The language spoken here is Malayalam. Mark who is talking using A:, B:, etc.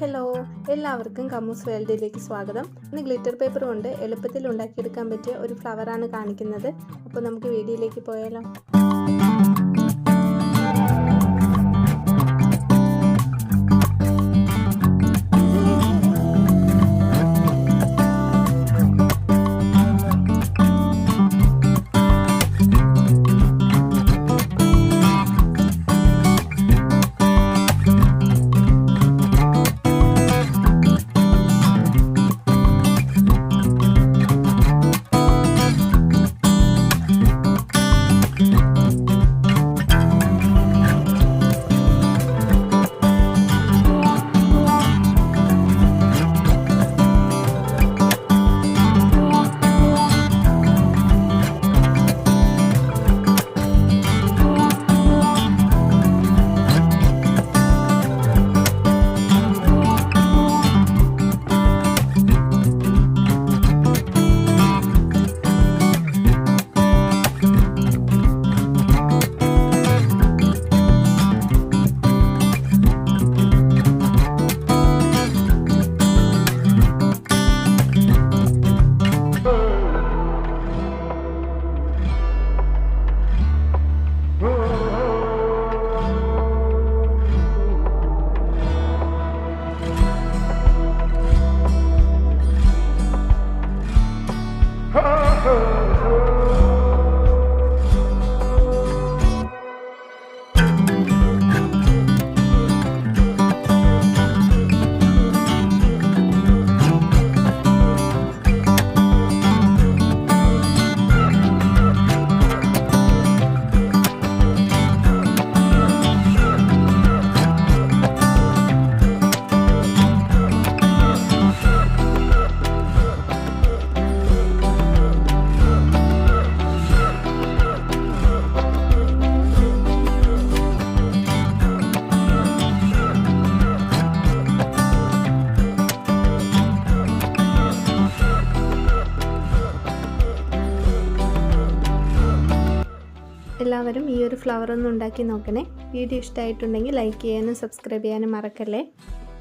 A: ഹലോ, എല്ലാവർക്കും കമ്മൂസ് വേൾഡിലേക്ക് സ്വാഗതം. ഇന്ന് ഗ്ലിറ്റർ പേപ്പർ കൊണ്ട് എളുപ്പത്തിൽ ഉണ്ടാക്കിയെടുക്കാൻ പറ്റിയ ഒരു ഫ്ലവറാണ് കാണിക്കുന്നത്. അപ്പോൾ നമുക്ക് വീഡിയോയിലേക്ക് പോയാലോ. എല്ലാവരും ഈ ഒരു ഫ്ലവർ ഒന്ന് ഉണ്ടാക്കി നോക്കണേ. വീഡിയോ ഇഷ്ടമായിട്ടുണ്ടെങ്കിൽ ലൈക്ക് ചെയ്യാനും സബ്സ്ക്രൈബ് ചെയ്യാനും മറക്കല്ലേ.